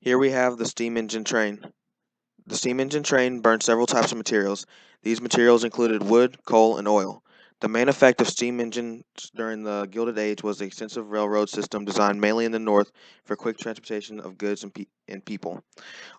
Here we have the steam engine train. The steam engine train burned several types of materials. These materials included wood, coal, and oil. The main effect of steam engines during the Gilded Age was the extensive railroad system designed mainly in the north for quick transportation of goods and people.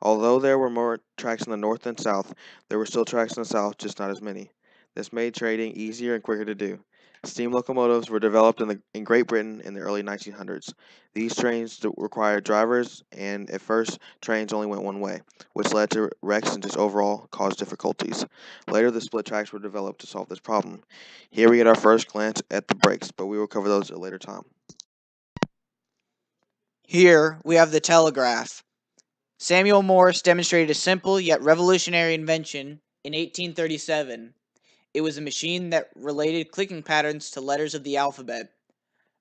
Although there were more tracks in the north than south, there were still tracks in the south, just not as many. This made trading easier and quicker to do. Steam locomotives were developed in Great Britain in the early 1900s. These trains required drivers, and at first, trains only went one way, which led to wrecks and just overall caused difficulties. Later, the split tracks were developed to solve this problem. Here we get our first glance at the brakes, but we will cover those at a later time. Here we have the telegraph. Samuel Morse demonstrated a simple yet revolutionary invention in 1837. It was a machine that related clicking patterns to letters of the alphabet.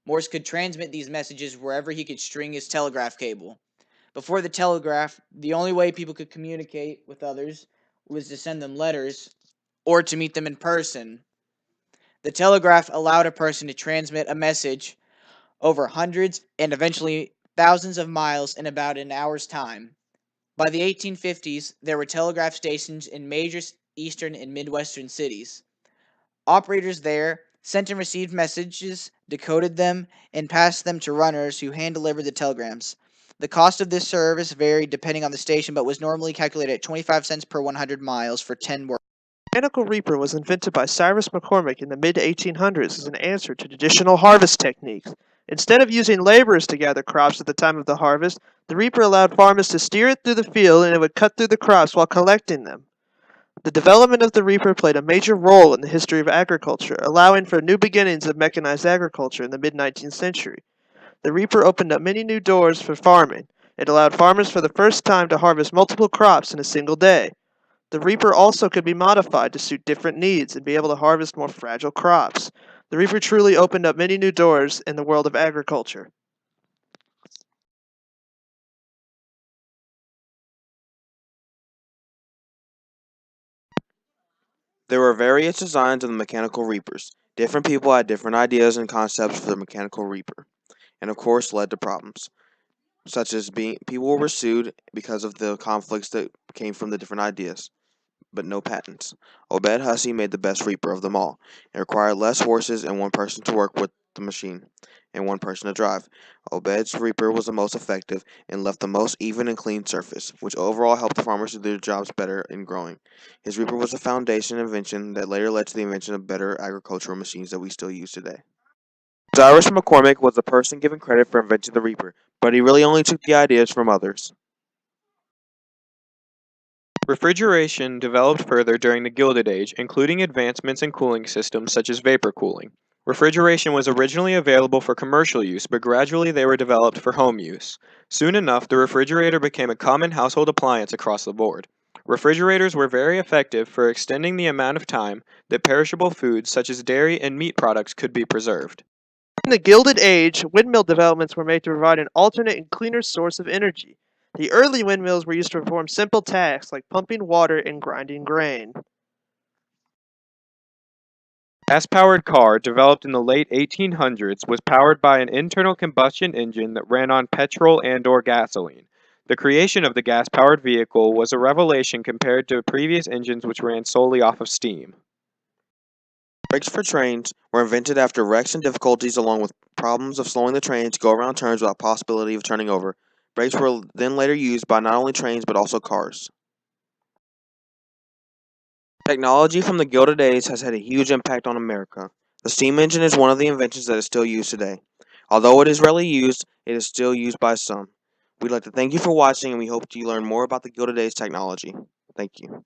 Morse could transmit these messages wherever he could string his telegraph cable. Before the telegraph, the only way people could communicate with others was to send them letters or to meet them in person. The telegraph allowed a person to transmit a message over hundreds and eventually thousands of miles in about an hour's time. By the 1850s, there were telegraph stations in major eastern and midwestern cities. Operators there sent and received messages, decoded them, and passed them to runners who hand delivered the telegrams. The cost of this service varied depending on the station, but was normally calculated at 25 cents per 100 miles for 10 work. The mechanical reaper was invented by Cyrus McCormick in the mid-1800s as an answer to traditional harvest techniques. Instead of using laborers to gather crops at the time of the harvest, the reaper allowed farmers to steer it through the field and it would cut through the crops while collecting them. The development of the reaper played a major role in the history of agriculture, allowing for new beginnings of mechanized agriculture in the mid-19th century. The reaper opened up many new doors for farming. It allowed farmers for the first time to harvest multiple crops in a single day. The reaper also could be modified to suit different needs and be able to harvest more fragile crops. The reaper truly opened up many new doors in the world of agriculture. There were various designs of the mechanical reapers. Different people had different ideas and concepts for the mechanical reaper, and of course led to problems, such as people were sued because of the conflicts that came from the different ideas, but no patents. Obed Hussey made the best reaper of them all. It required less horses and one person to work with the machine, and one person to drive. Obed's reaper was the most effective and left the most even and clean surface, which overall helped the farmers do their jobs better in growing. His reaper was a foundation invention that later led to the invention of better agricultural machines that we still use today. Cyrus McCormick was the person given credit for inventing the reaper, but he really only took the ideas from others. Refrigeration developed further during the Gilded Age, including advancements in cooling systems such as vapor cooling. Refrigeration was originally available for commercial use, but gradually they were developed for home use. Soon enough, the refrigerator became a common household appliance across the board. Refrigerators were very effective for extending the amount of time that perishable foods such as dairy and meat products could be preserved. In the Gilded Age, windmill developments were made to provide an alternate and cleaner source of energy. The early windmills were used to perform simple tasks like pumping water and grinding grain. Gas-powered car, developed in the late 1800s, was powered by an internal combustion engine that ran on petrol and/or gasoline. The creation of the gas-powered vehicle was a revelation compared to previous engines which ran solely off of steam. Brakes for trains were invented after wrecks and difficulties along with problems of slowing the train to go around turns without possibility of turning over. Brakes were then later used by not only trains but also cars. Technology from the Gilded Age has had a huge impact on America. The steam engine is one of the inventions that is still used today. Although it is rarely used, it is still used by some. We'd like to thank you for watching and we hope you learn more about the Gilded Age technology. Thank you.